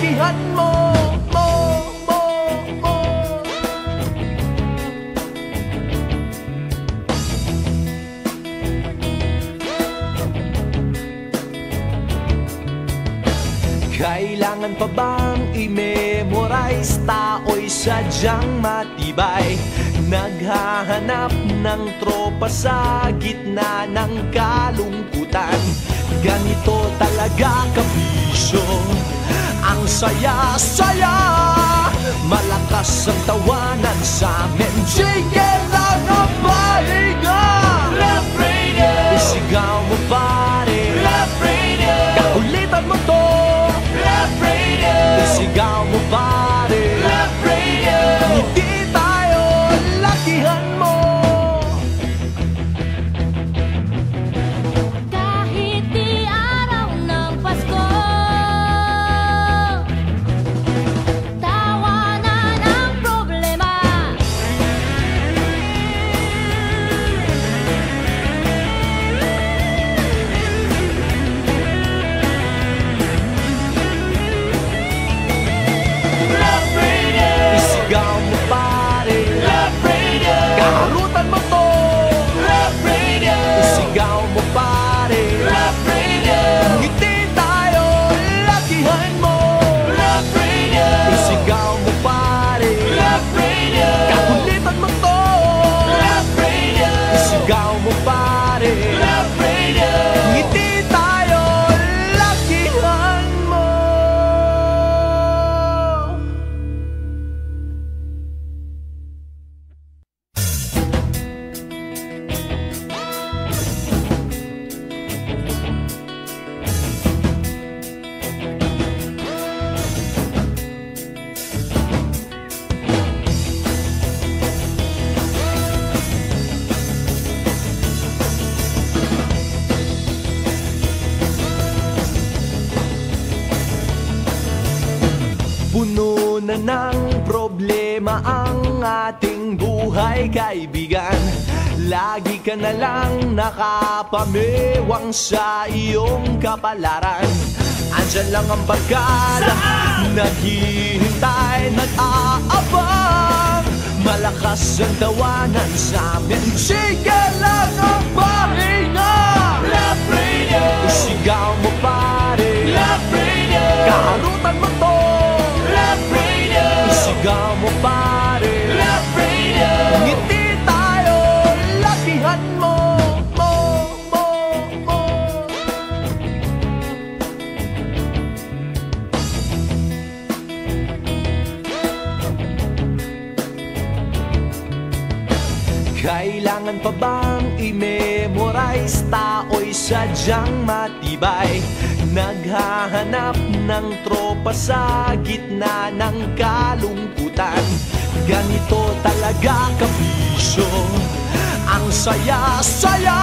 lakihan mo, mo. Kailangan pa bang i-memorize? Tao'y sadyang matibay, naghahanap ng tropa sa gitna ng kalungkutan. Ganito talaga kabisyo, ang saya-saya. Malakas ang tawanan sa amin, sige lang ang pahinga. Love Radio, isigaw mo pare. Love Radio, kakulitan mo to. Love Radio, isigaw mo pare. Love Radio, ngiti tayo, lakihan mo. Kahit di araw ng Pasko, tawanan ang problema. Love Radio, isigaw mo pare. Love Radio, kaharutan mo to. Love Radio, isigaw mo pare. Love Radio, ngiti tayo, lakihan mo. Love Radio, isigaw mo pare. Love Radio, kakulitan mo to. Love Radio, isigaw mo pare. Love Radio, ngiti tayo, lakihan mo. Puno na ng problema ang ating buhay, kaibigan. Lagi ka na lang nakapamewang sa iyong kapalaran. Andyan lang ang barkada, naghihintay, nag-aabang. Malakas ang tawanan sa amin, sige lang ang pahinga. Love Radio, isigaw mo pare. Love Radio, kaharutan mo to. Love Radio, isigaw mo pare. Love Radio, ngiti tayo, lakihan mo, mo, mo, mo. Kailangan pa bang i-memorize? Tao'y sadyang matibay, naghahanap ng tropa sa gitna ng kalungkutan. Ganito talaga kabisyo, ang saya-saya.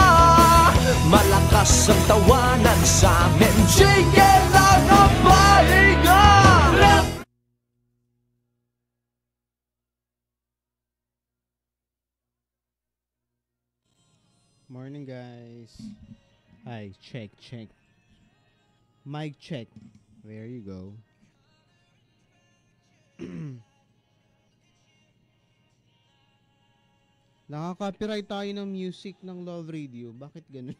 Malakas ang tawanan sa amin, sige lang ang pahinga. Morning, guys. Hi, check. Mic check. There you go. Nakaka-copyright tayo ng music ng Love Radio. Bakit ganun?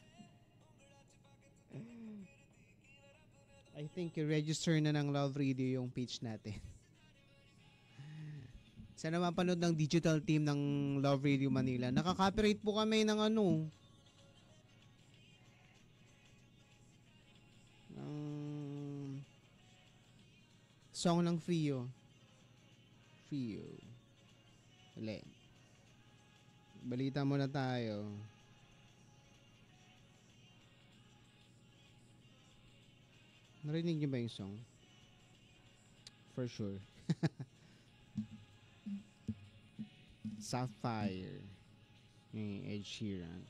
I think i-register na ng Love Radio yung page natin. Sana mapanood ng digital team ng Love Radio Manila. Nakaka-copyright po kami ng song ng Frio. Ulit. Balita muna tayo. Narinig niyo ba yung song? For sure. Sapphire. Ed Sheeran.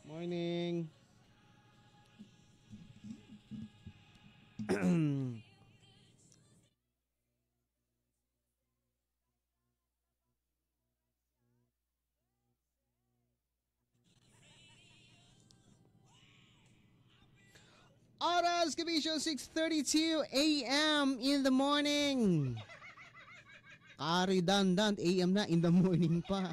Morning. oras, Kabisyo, 6:32 a.m. in the morning. Redundant, AM na, in the morning pa.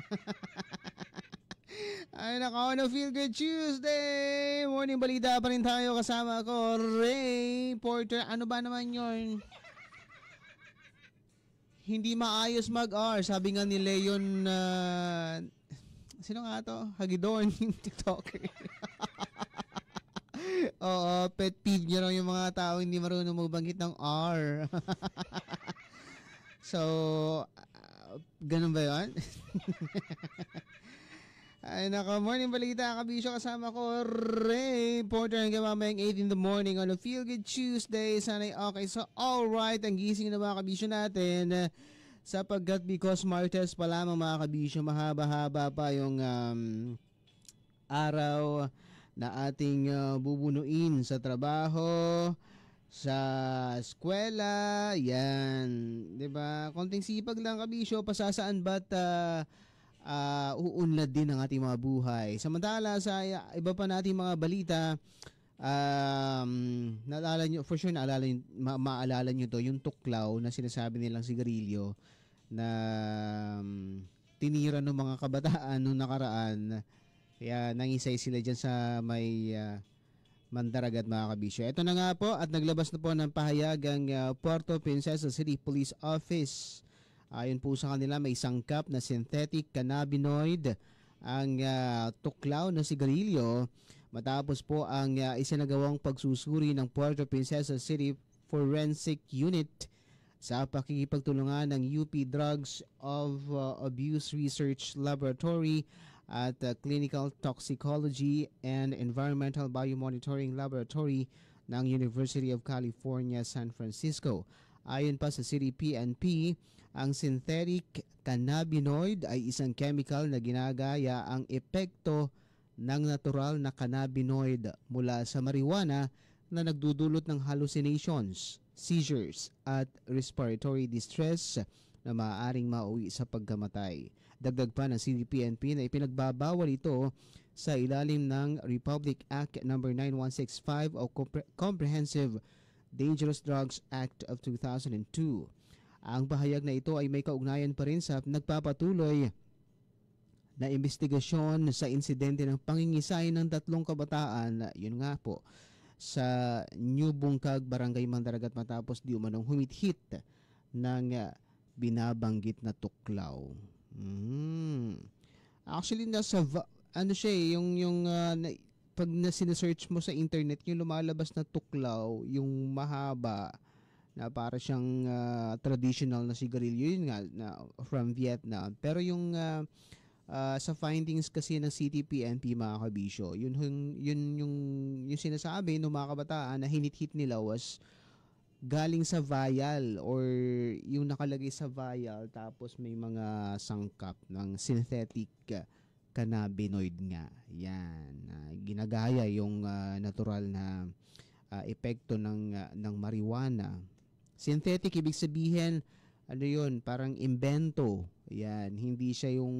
Ay nako, no Feel Good Tuesday. Morning balita pa rin tayo, kasama ko, Ray Porter. Ano ba naman yun? Hindi maayos mag-R, sabi nga ni Leon, sino nga to? Hagidorn, yung TikToker. Oo, pet peeve nyo lang yung mga tao hindi marunong magbanggit ng R. So, ganun ba yun? Ay nako, morning balita, Kabisyo, kasama ko, Ray Porter, hanggang mamayang 8 in the morning on a Feel Good Tuesday. Sana'y okay. So, alright, ang gising na mga Kabisyo natin, sapagkat because Martes pa lamang mga Kabisyo, mahaba-haba pa yung araw na ating bubunuin sa trabaho, sa eskwela, yan, 'di ba? Konting sipag lang Kabisyo, pasasaan ba't uunlad din ang ating mga buhay. Samantala sa iba pa nating mga balita, naalala nyo, for sure maalala nyo to, yung tuklaw na sinasabi nilang sigarilyo na tinira ng mga kabataan nung nakaraan. Kaya nangisay sila dyan sa may Mandaragat mga Kabisyo. Ito na nga po at naglabas na po ng pahayag ang Puerto Princesa City Police Office. Ayon po sa kanila, may sangkap na synthetic cannabinoid ang tuklaw na sigarilyo matapos po ang isinagawang pagsusuri ng Puerto Princesa City Forensic Unit sa pakikipagtulungan ng UP Drugs of Abuse Research Laboratory at Clinical Toxicology and Environmental Biomonitoring Laboratory ng University of California, San Francisco. Ayon pa sa City PNP, ang synthetic cannabinoid ay isang chemical na ginagaya ang epekto ng natural na cannabinoid mula sa marijuana na nagdudulot ng hallucinations, seizures at respiratory distress na maaaring mauwi sa pagkamatay. Dagdag pa ng CDPNP na ipinagbabawal ito sa ilalim ng Republic Act No. 9165 o Comprehensive Dangerous Drugs Act of 2002. Ang pahayag na ito ay may kaugnayan pa rin sa nagpapatuloy na investigasyon sa insidente ng pangingisay ng 3 kabataan, yun nga po, sa New Bungkag, Barangay Mandaragat matapos di umanong humit-hit ng binabanggit na tuklaw. Actually nasa ano siya yung pag sinesearch mo sa internet yung lumalabas na tuklaw, yung mahaba na para siyang traditional na sigarilyo, yun nga na from Vietnam. Pero yung sa findings kasi ng CTPNP mga Kabisyo, yun yung sinasabi ng mga kabataan na hinit-hit nila was galing sa vial or yung nakalagay sa vial tapos may mga sangkap ng synthetic cannabinoid nga. Yan. Ginagaya yung natural na epekto ng marijuana. Synthetic ibig sabihin ano yun, parang invento. Yan, hindi siya yung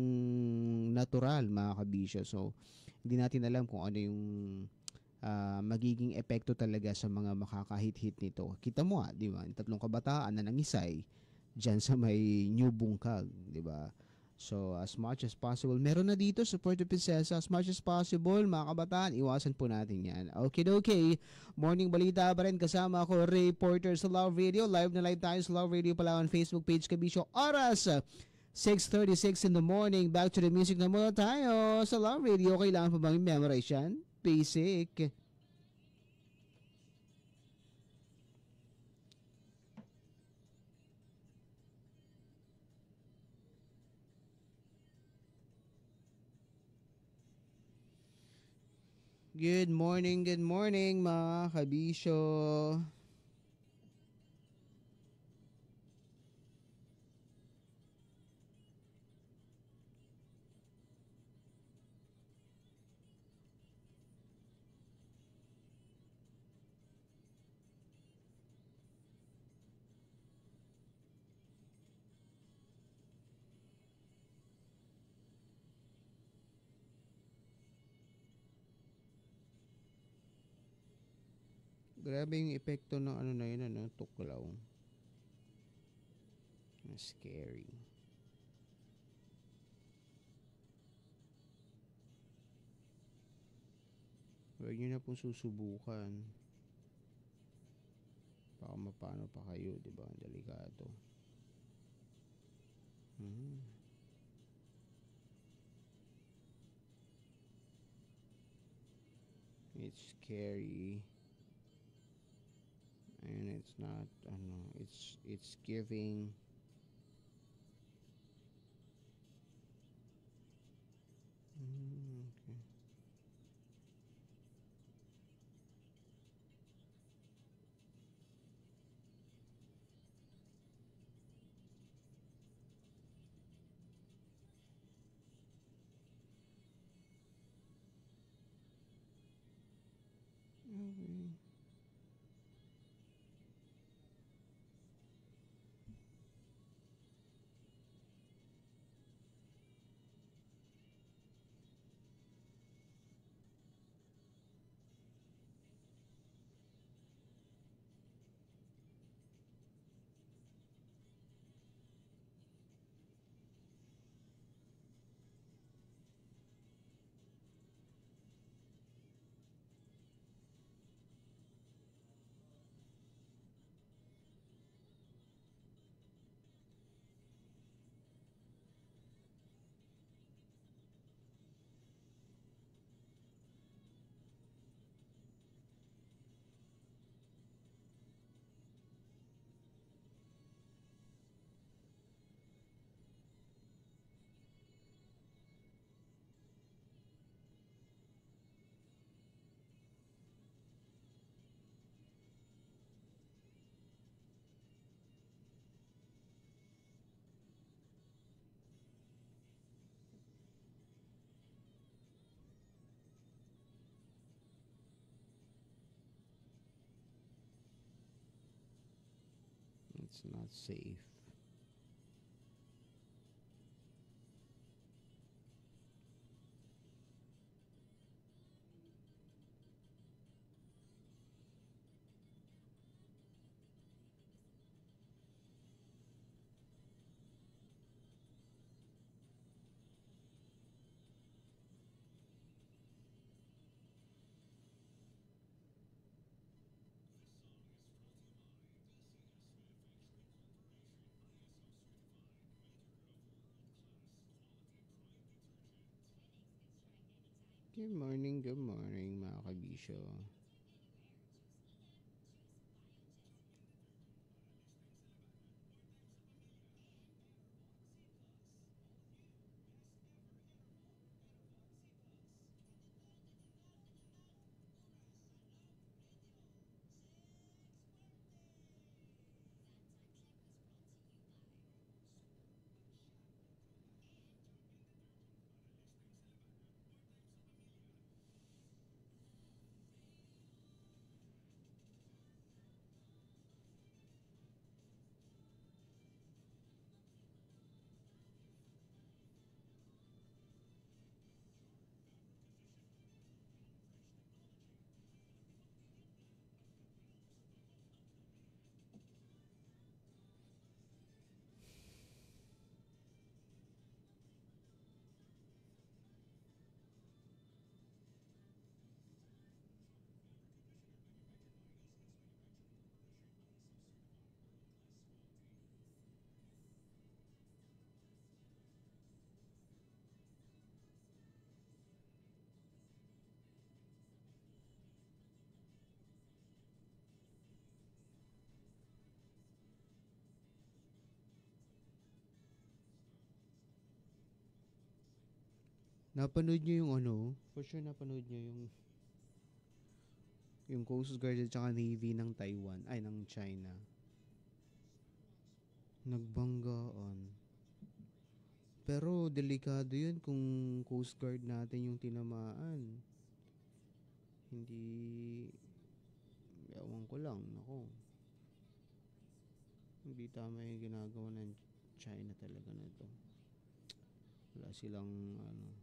natural mga Kabisyo. So, hindi natin alam kung ano yung magiging epekto talaga sa mga makakahit-hit nito. Kita mo di ba? 3 kabataan na nangisay diyan sa may New Bungkag, di ba? So, as much as possible, meron na dito sa Puerto Princesa, as much as possible, mga kabataan, iwasan po natin yan. Okay. Morning balita pa rin, kasama ako, Ray Porter sa Love Radio. Live na live tayo sa Love Radio Palawan Facebook page, Kabisyo. Oras 6:36 in the morning. Back to the music na muna tayo sa Love Radio. Kailangan pa bang memorize yan? Basic. Good morning mga Kabisyo. Grabe yung epekto ng ano na yun, ano, tuklaw. Scary. Huwag nyo na pong susubukan. Baka mapano pa kayo, di ba? Delikado. It's scary. And it's not, ano, it's giving. Okay. Okay. It's not safe. Good morning mga kabisyo. Napanood nyo yung ano? For sure napanood nyo yung Coast Guard at saka Navy ng Taiwan, ay ng China. Nagbanggaan. Pero delikado yun kung Coast Guard natin yung tinamaan. Hindi, ewan ko lang, nako. Hindi tama yung ginagawa ng China talaga na to. Wala silang ano.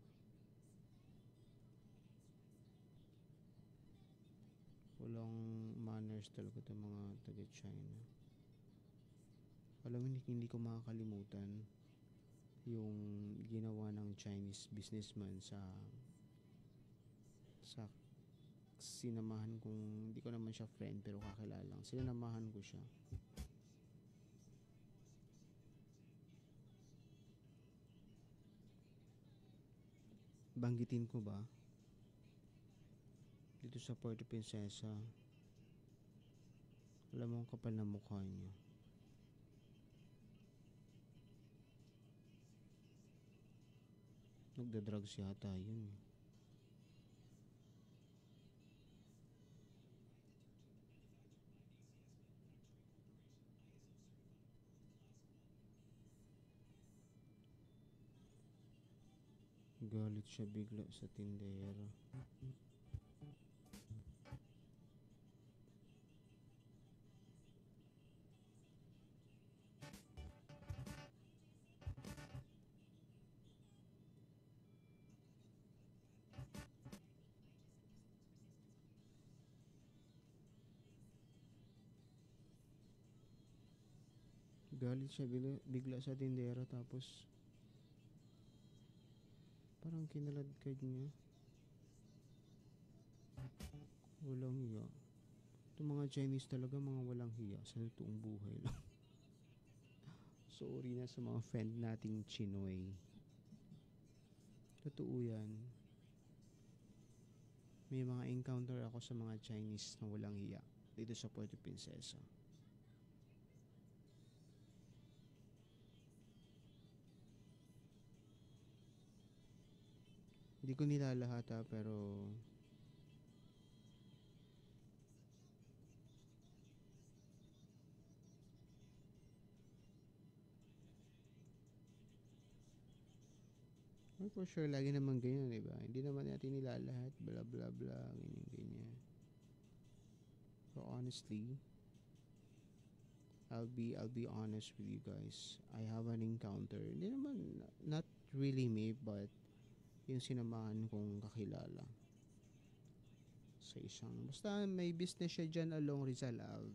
Walang manners talaga itong mga taga-China. Alam mo, hindi ko makakalimutan yung ginawa ng Chinese businessman sa sinamahan kong, hindi ko naman siya friend pero kakilala lang. Sinamahan ko siya. Banggitin ko ba? Dito sa Puerto Princesa, alam mo ang kapal na mukha niya. Nagda-drugs yata yun. Galit siya bigla sa tindera. Galit siya bigla sa tindera tapos parang kinaladkad niya. Walang hiya. Itong mga Chinese talaga mga walang hiya sa totoong buhay lang. Sorry na sa mga friend nating Chinoy. Totoo yan. May mga encounter ako sa mga Chinese na walang hiya dito sa Puerto Princesa. Hindi ko nilalahata pero for sure lagi naman ganyan, di ba? Hindi naman natin nilalahat, bla bla bla, ganyan ganyan. So honestly, I'll be honest with you guys. I have an encounter. Hindi naman, not really me, but yung sinamahan kong kakilala sa isang, basta may business siya dyan along Rizal Ave.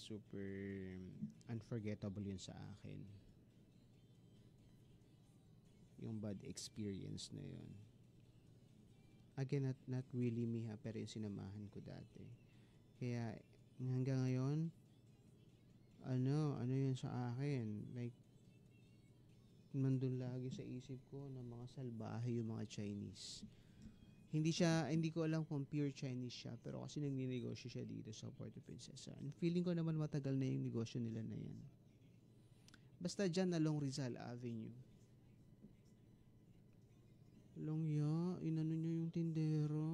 Super unforgettable yun sa akin. Yung bad experience na yun. Again, not really me ha, pero yung sinamahan ko dati. Kaya hanggang ngayon, ano yun sa akin, like, nandun lagi sa isip ko na mga salbahe yung mga Chinese. Hindi ko alam kung pure Chinese siya, pero kasi nagninegosyo siya dito sa Puerto Princesa. And feeling ko naman matagal na yung negosyo nila na yan. Basta dyan along Rizal Avenue. Inano niya yung tindera.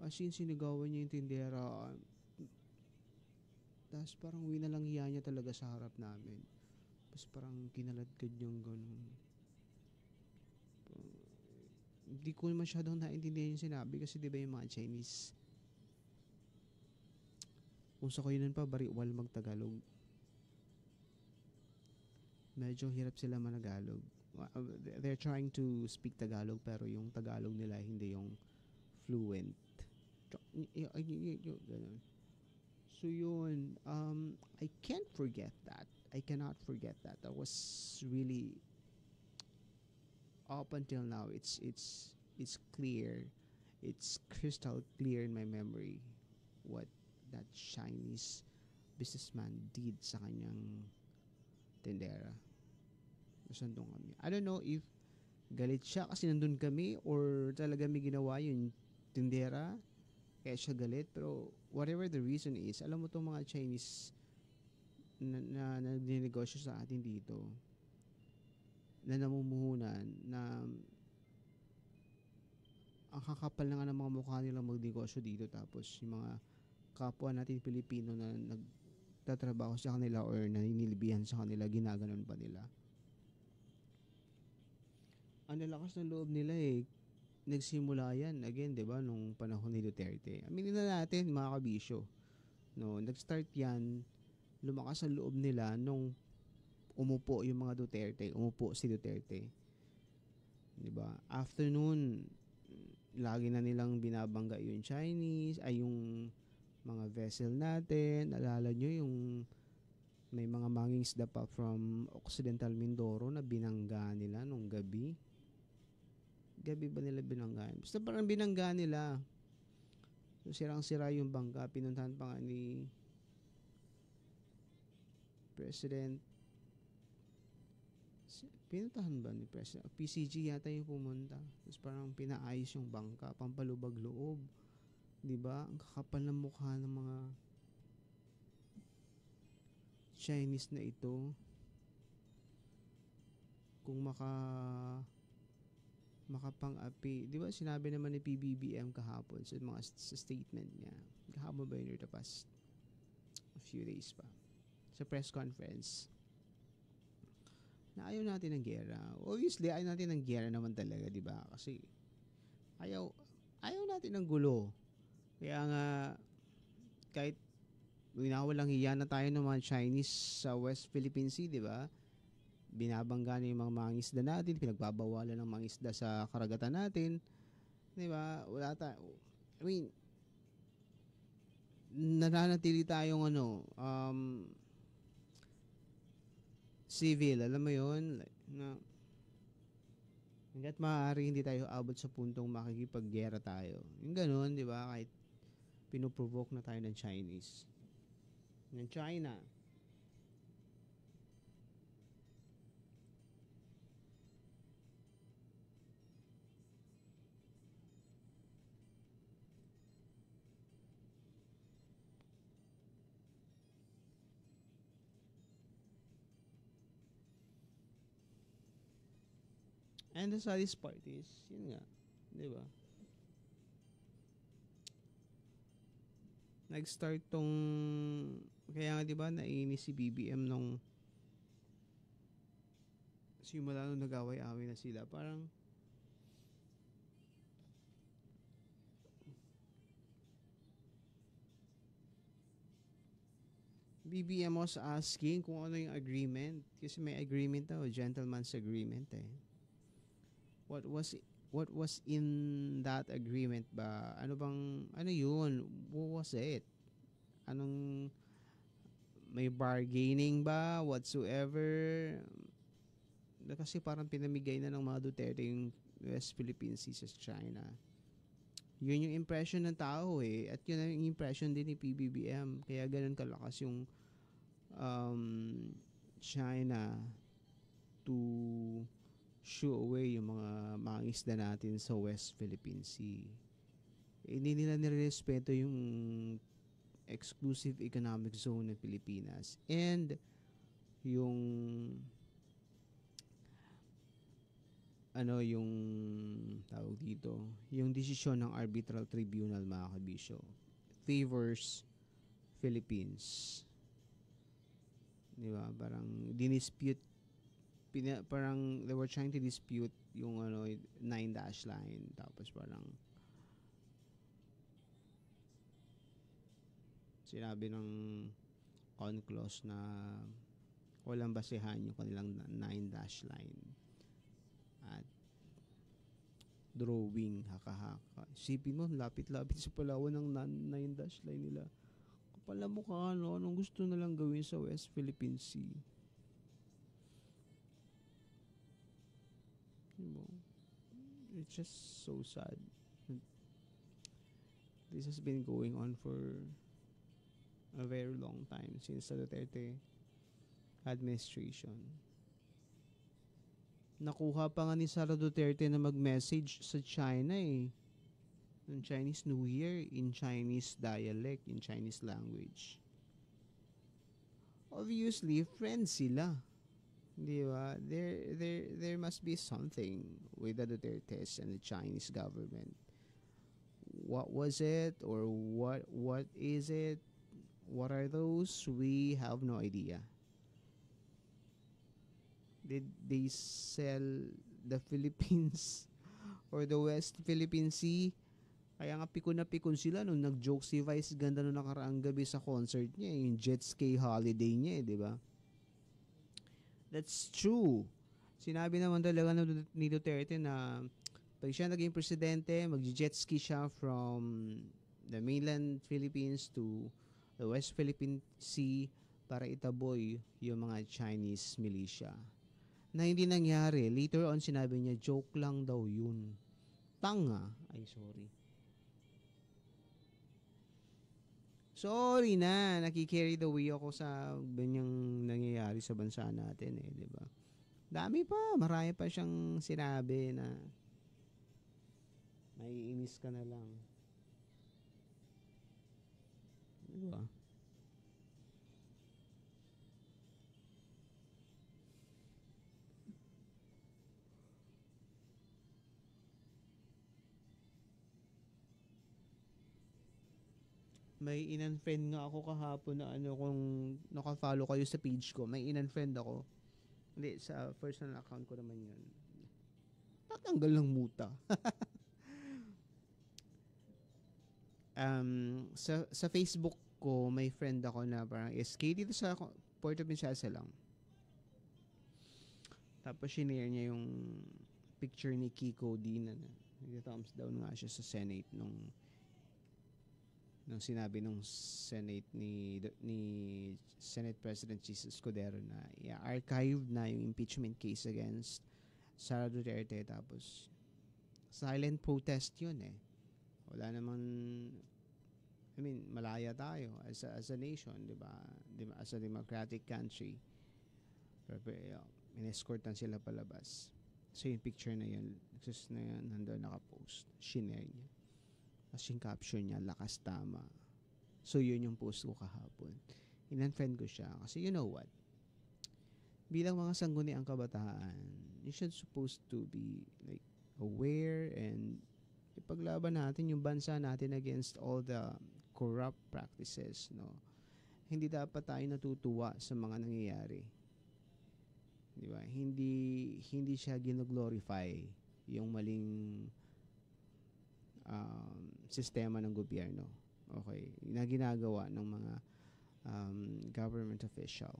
As in, sinigawan niya yung tindera. Tapos parang uwi na lang hiya niya talaga sa harap namin. Tapos parang kinaladkad niyang ganun. Hindi ko masyadong naintindihan yung sinabi kasi di ba yung mga Chinese, kung sa kayo nun pa bariwal magtagalog, medyo hirap sila managalog. They're trying to speak Tagalog pero yung Tagalog nila hindi yung fluent. Ganun. So yun, I can't forget that. I cannot forget that. That was really, up until now, it's clear. It's crystal clear in my memory what that Chinese businessman did sa kanyang tendera. Nandun kami. I don't know if galit siya kasi nandun kami or talaga may ginawa yung tindera kaya siya galit, pero whatever the reason is, alam mo itong mga Chinese na nagninegosyo sa atin dito, na namumuhunan, na ang kakapal na nga ng mga mukha nila magnegosyo dito, tapos yung mga kapwa natin Pilipino na nagtatrabaho sa kanila or naninilbihan sa kanila, ginaganon pa nila. Ang lakas ng loob nila eh. Nagsimula yan, again, di ba, nung panahon ni Duterte. Aminin na natin, mga kabisyo. No, nag-start yan, lumakas ang loob nila nung umupo yung mga Duterte, umupo si Duterte. Di ba? After noon, lagi na nilang binabangga yung Chinese, ay yung mga vessel natin. Alala nyo yung may mga mangingisda pa from Occidental Mindoro na binangga nila nung gabi. Gabi ba nila binangga? Basta parang binangga nila. So, sirang-sira yung bangka. Pinuntahan pa nga ni President. Pinuntahan ba ni President? PCG yata yung pumunta. Tapos parang pinaayos yung bangka. Pampalubag loob. Diba? Ang kakapal ng mukha ng mga Chinese na ito. Kung makapang-api. Di ba sinabi naman ni PBBM kahapon sa statement niya. Kahapon ba yun or the past a few days pa. Sa press conference. Na ayaw natin ng gera. Obviously, ayaw natin ng gera naman talaga, di ba? Kasi ayaw natin ng gulo. Kaya nga, kahit winawalang hiya na tayo ng mga Chinese sa West Philippine Sea, di ba? Binabangga na yung mga mangisda natin, pinagbabawalan ng mangisda sa karagatan natin. Di ba? I mean, nananatili tayong civil, alam mo yun, na hanggat maaari hindi tayo abot sa puntong makikipaggera tayo. Yung ganun, di ba? Kahit pinoprovoke na tayo ng Chinese. Ng China. And the saddest part is, yun nga, di ba? Nag-start tong, kaya nga di ba, nainis si BBM nung simula nung nag-away-away na sila. Parang, BBM was asking kung ano yung agreement. Kasi may agreement daw, gentleman's agreement eh. What was in that agreement ba? Ano yun? What was it? May bargaining ba? Whatsoever? Kasi parang pinamigay na ng mga Duterte yung West Philippine Sea sa China. Yun yung impression ng tao eh. At yun yung impression din ni PBBM. Kaya ganun kalakas yung China to shoo away yung mga mangisda natin sa West Philippine Sea. Hindi nila nirespeto yung exclusive economic zone ng Pilipinas and yung yung tawag dito, yung desisyon ng arbitral tribunal, mga kabisyo, favors Philippines. Di ba? Parang dinispute, parang they were trying to dispute yung 9-dash line, tapos parang sinabi ng UNCLOS na walang basehan yung kanilang 9-dash line at drawing, haka-haka. Isipin mo, lapit-lapit sa Palawan ng 9-dash line nila. Kapal na mukha, anong gusto na lang gawin sa West Philippine Sea? It's just so sad. This has been going on for a very long time since the Duterte administration. Nakuha pa nga ni Sara Duterte na mag-message sa China eh. Ng Chinese New Year in Chinese dialect, in Chinese language. Obviously, friends sila. Di ba? There must be something with the Dutertes and the Chinese government. What was it or what is it? What are those? We have no idea. Did they sell the Philippines or the West Philippine Sea? Kaya nga pikon na pikon sila nung nag-joke si Vice Ganda nung nakaraang gabi sa concert niya, yung jet ski holiday niya, di ba? That's true. Sinabi naman talaga ni Duterte na pag siya naging presidente, mag-jet ski siya from the mainland Philippines to the West Philippine Sea para itaboy yung mga Chinese militia. Na hindi nangyari. Later on, sinabi niya, joke lang daw yun. Tanga. Ay, sorry. Sorry na, nakikarry the way ako sa ganyang nangyayari sa bansa natin eh, di ba? Dami pa, marami pa siyang sinabi na maiinis ka na lang. Di ba? May in-unfriend nga ako kahapon na kung naka-follow kayo sa page ko, may in-unfriend ako. Hindi, sa personal account ko naman yun. Tatanggal ng muta. Sa Facebook ko, may friend ako na parang SK dito sa Puerto Princesa lang. Tapos shinare niya yung picture ni Kiko D na nag-thumbs down nga siya sa Senate nung sinabi nung Senate ni Senate President Jesus Escudero na i-archive na yung impeachment case against Sara Duterte, tapos silent protest yun eh. Wala naman, I mean, malaya tayo as a nation, di ba? As a democratic country. Pero in-escortan sila palabas. So yung picture na yun, nandun nakapost, shinare niya. Tapos yung caption niya, lakas tama. So yun yung post ko kahapon. In-unfriend ko siya kasi you know what? Bilang mga sangguniang kabataan, you should supposed to be like aware and ipaglaban natin yung bansa natin against all the corrupt practices, no? Hindi dapat tayo natutuwa sa mga nangyayari. Di ba? Hindi siya gino-glorify yung maling sistema ng gobyerno. Okay, na ginagawa ng mga government official.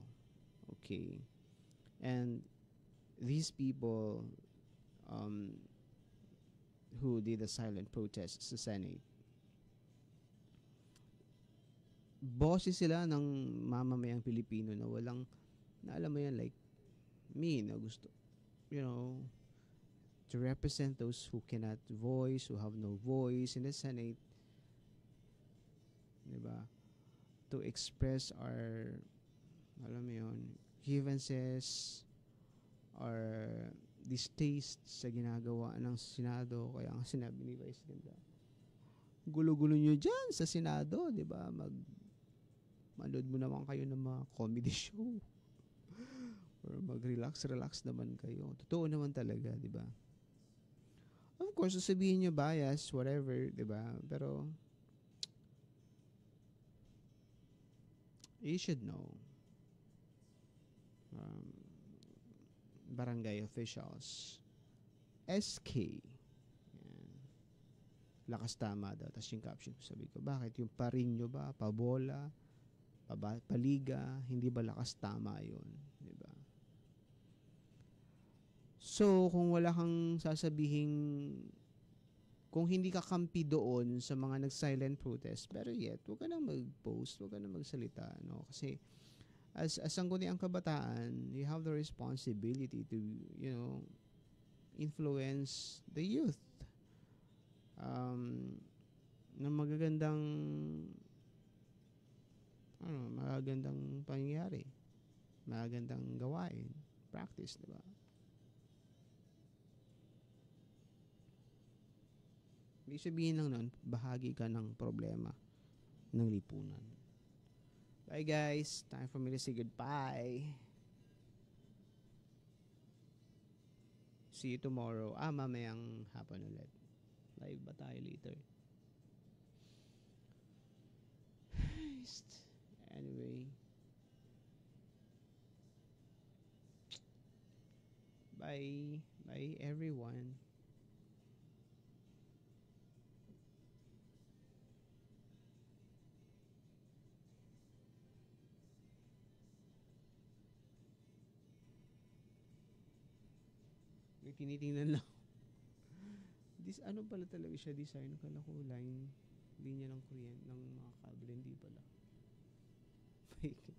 Okay. And these people who did a silent protest sa Senate, boses sila ng mamamayang Pilipino na walang, na alam mo yan, like me, na gusto, you know, to represent those who cannot voice, who have no voice in the Senate, diba? To express our, alam mo yun, grievances or distaste sa ginagawa ng Senado. Kaya ang sinabi ni Vice Ganda, gulo-gulo nyo dyan sa Senado, diba? Manood mo naman kayo ng mga comedy show. Or mag-relax naman kayo. Totoo naman talaga, diba? Of course, sasabihin nyo bias, whatever, diba? Pero, you should know. Barangay officials. SK. Yan. Lakas tama daw. Tapos yung caption, sabi ko, bakit? Yung paring nyo ba? Pabola? Paliga? Hindi ba lakas tama yun? Diba? So, kung wala kang sasabihing, kung hindi ka kampi doon sa mga nag-silent protest, pero yet, huwag ka nang mag-post, huwag ka nang magsalita, no? Kasi, as sangguniang kabataan, you have the responsibility to, you know, influence the youth. Ng magagandang pangyayari, magagandang gawain, practice, diba? Ibig sabihin lang nun, bahagi ka ng problema ng lipunan. Bye guys, time for me to say goodbye. See you tomorrow. Mamayang hapon ulit. Live ba tayo later? Anyway. Bye. Bye everyone. May tinitingnan lang. This ano pala talaga siya design, kala ko line linya ng kuryente ng mga kable, hindi pala. Fake.